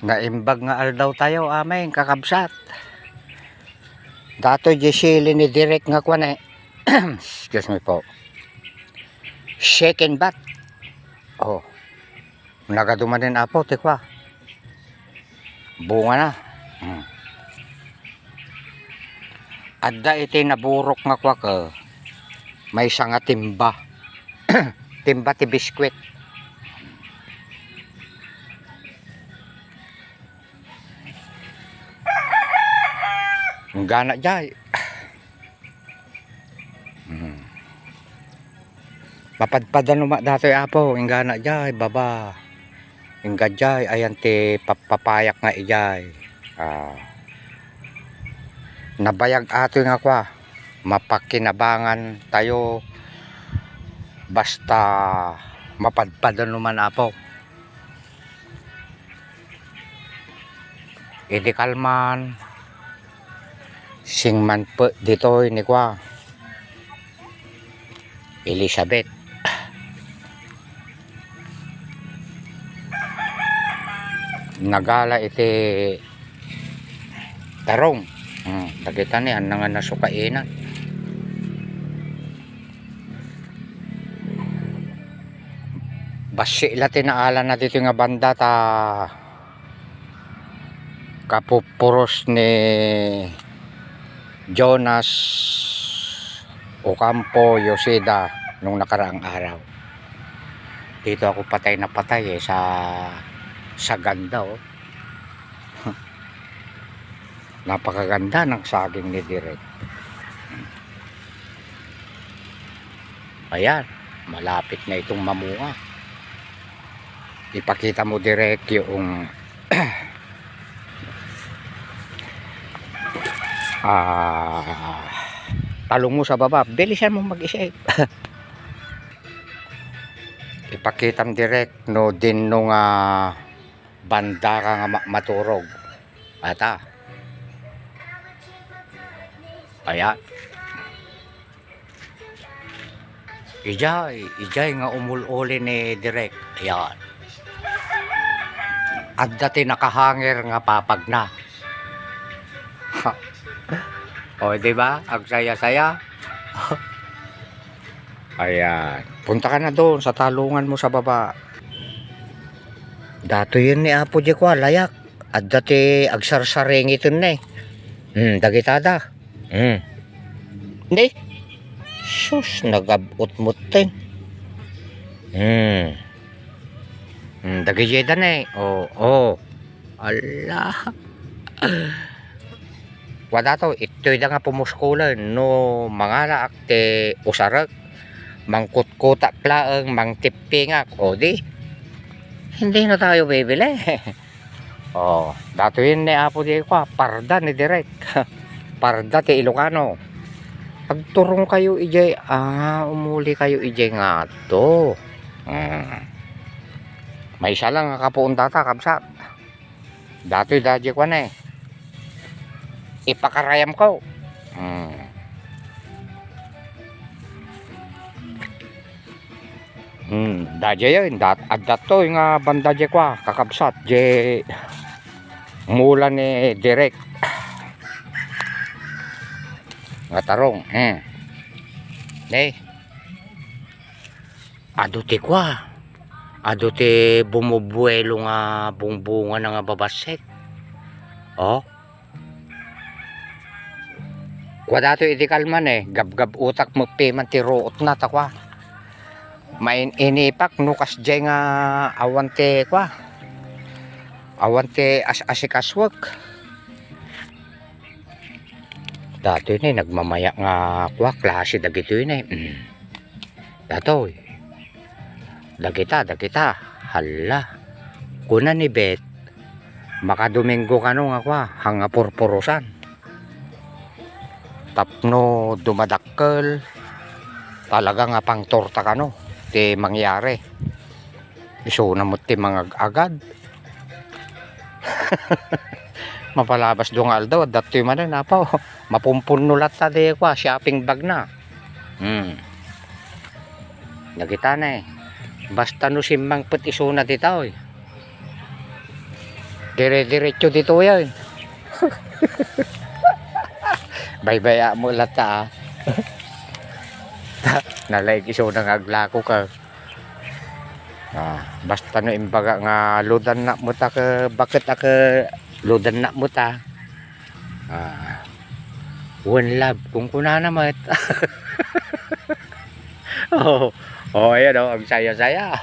Naimbag nga aldaw tayo aming kakabsat. Dato jesili ni direct nga kwan eh. Excuse me po. Shake and bat. Oh. Nagaduman din apo tikwa. Bunga na. Adda iti naburok nga kwa ka. May isa nga timba. Timba ti biskwit. Ang gana jay. Mapadpadan numa datoy apo, ang gana jay, baba. Ang gajay, ayan ti papapayak nga ijay. Nabayag ato nga kwa. Mapakinabangan tayo. Basta mapadpadan numan apo. Idi kalman. Singman po dito ni kwa Elizabeth. Nagala iti tarong. Nakita niya nga nasukainan. Basi ila tinaalan na dito nga banda ta kapupuros ni Jonas Ocampo Yosida nung nakaraang araw. Dito ako patay na patay sa ganda oh. Napakaganda ng saging ni Direk. Ayan, malapit na itong mamunga. Ipakita mo Direk yung talong mo sa baba, bilisan mo mag-isip. Ipakita mo direct no din nung banda ka nga maturog. Ata. Ayan. Ijay nga umululi ni direct. Ayan. At dati nakahanger nga papag na. O, diba? Ang saya-saya. Ayan. Punta ka na doon sa talungan mo sa baba. Dato yun ni Apo di ko layak. At dati agsarsaring ito na eh. Dagitada. Hindi. Sus, nagabot-mutin. Dagijeda na eh. Oh. Allah. Wadato ito'y da nga pumuskulan no mga laakte usarak mangkutkutak laang mangtipingak o di hindi na tayo bibili. Dato yun ni Apo di ko parda ni Direk. Parda ti Ilocano. Pagturong kayo ijay umuli kayo ijay nga to. May isa lang nga kapuunta ta kabsat. Dato yung dadya ko na eh. Ipakarayam ko. Dadya yun. At dato yung banda dya ko kakabsat. Dya mula ni Direk. Nga tarong. Aduti ko aduti bumubuelo nga bungbunga nga babasek. Kwa dato iti kalman eh, gab-gab utak mo piman ti root na takwa. Main inipak nukas jay nga awante kwa. Awante asikaswag. Dato yun eh, nagmamaya nga kwa, klase dagito yun eh. Dato eh. Dagita. Hala. Kuna ni Bet, makadomingo ka no nga kwa, hanga purpurusan. Tapno dumadakkel talaga nga pang torta ka no ti mangyari iso na mo ti mga agad. Mapalabas do nga aldaw dati man na pa mapumpun nulat ta di kwa shopping bag na. Nakita na eh basta no simbang put iso na ditaw eh. Dire-diretso dito yan. Baybaya mo lata nalaig iso ng aglako ka. Basta no imbaga nga lodan na mo ta ka bakit ka lodan na mo ta. One love kung kuna naman. Ayan ang saya-saya.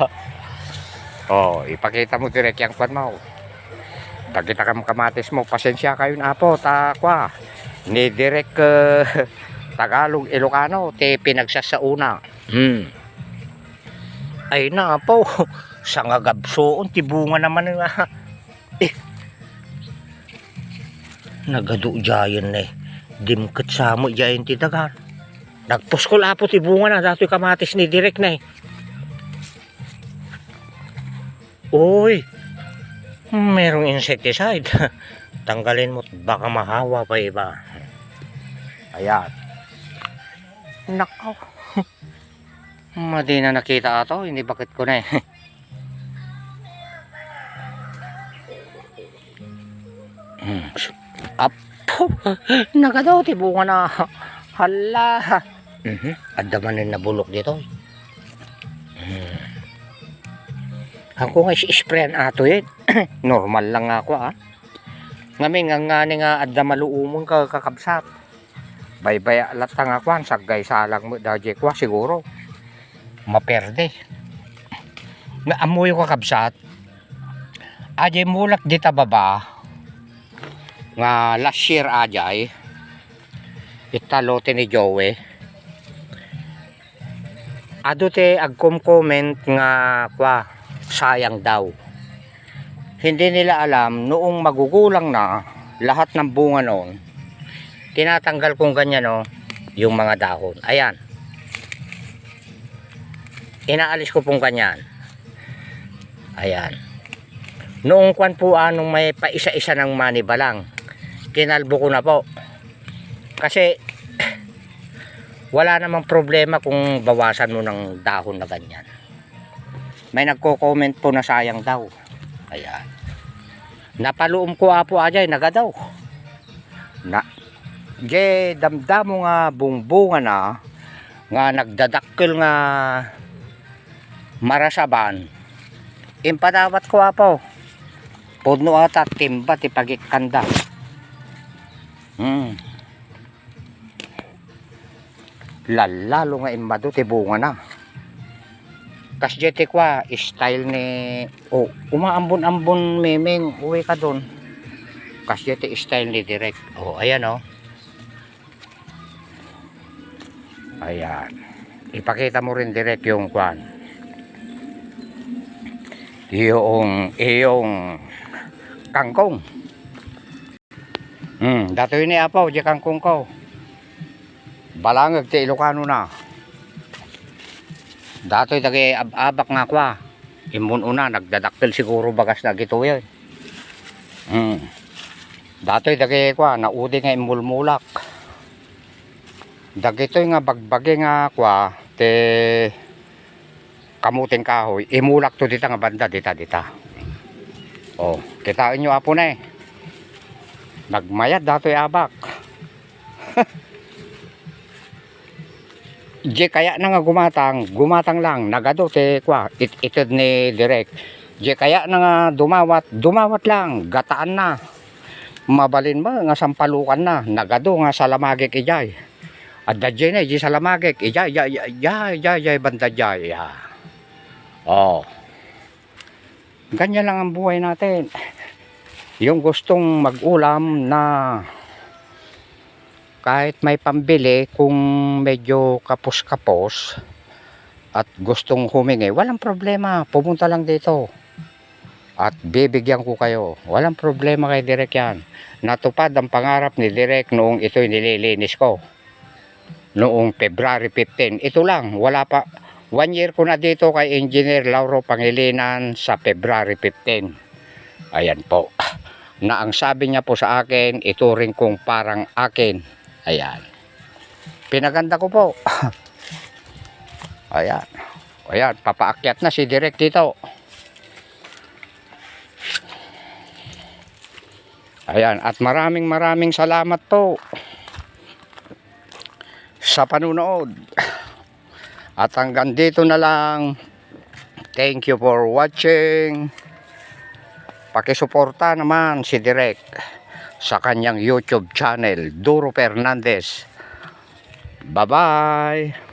Ipakita mo direct yung kwan mo. Pagkita ka kamatis mo, pasensya kayo na po, takwa. Ni direct Tagalog, Ilocano, te pinagsasauna. Ay na po, sa nga gabsoon, tibunga naman nga. Nagado dyan dimkat sa mo dyan titagan. Nagpuskol apo tibunga na, dato kamatis ni direct na Uy, merong insecticide. Tanggalin mo, baka mahawa pa iba. Ayan. Nakaw. Madi na nakita ato, hindi bakit ko na Apo, nagadaw, tibunga na. Hala. Adamanin na bulok dito. Ako nga si-sprayan ato normal lang ako Ngami nga adda maluumon ka kakabsat. Baybaya latang ako sagay salang mo daje kwa siguro. Maperde. Nga amoy ko kakabsat. Ajay mulak dita baba. Nga last year ajay. Italote ni Joey. Adote agkom-comment nga kwa sayang daw. Hindi nila alam noong magugulang na lahat ng bunga noon. Tinatanggal kong ganyan yung mga dahon. Ayan. Inaalis ko pong ganyan. Ayan. Noong kwan po nung may paisa-isa ng manibalang. Kinalbo ko na po. Kasi wala namang problema kung bawasan mo ng dahon na ganyan. May nagko-comment po na sayang daw. Ayan. Napaluom ko apo ajay nagadaw. Damdamo nga bungbunga na nga nagdadakkel nga marasaban. Impadawat ko apo. Podno ata timba ti pagikanda. Lalo nga imado ti bunga na. Kasjete kwa style ni umaambon-ambon memeng uwi ka doon. Kasjete style ni direct. Ayan Ayan. Ipakita mo rin direct yung kwan. Iyong kangkong. Dato yun apaw di kangkong ko. Balangag ti Ilocano na. Dato'y tagay abak nga kwa. Imun una nagdadakkel siguro bagas na gito yun. Dato'y tagay kwa naudi nga imulmulak. Dagito'y nga bagbagi nga kwa te kamuting kahoy. Imulak to dita nga banda dita. Kitain nyo apo na nagmayad dato'y abak. Di kaya na nga gumatang lang nagado te kwa itid ni direct. Di kaya na nga dumawat lang gataan na. Mabalin mo nga sampalukan na nagado nga salamagik ijay. Adda jay na di salamagik ijay banda jay. Ganyan lang ang buhay natin. Yung gustong mag-ulam na kahit may pambili kung medyo kapos-kapos at gustong humingi, walang problema, pumunta lang dito at bibigyan ko kayo. Walang problema kay Direk yan. Natupad ang pangarap ni Direk noong ito'y nililinis ko noong February 15. Ito lang, wala pa 1 year ko na dito kay Engineer Lauro Pangilinan sa February 15. Ayan po, na ang sabi niya po sa akin, ito rin kung parang akin. Ayan. Pinaganda ko po. Ayan. Papaakyat na si Direk dito. Ayan, at maraming salamat po sa panunood. At hanggang dito na lang. Thank you for watching. Pakisuporta naman si Direk sa kanyang YouTube channel, Duro Fernandez. Bye-bye.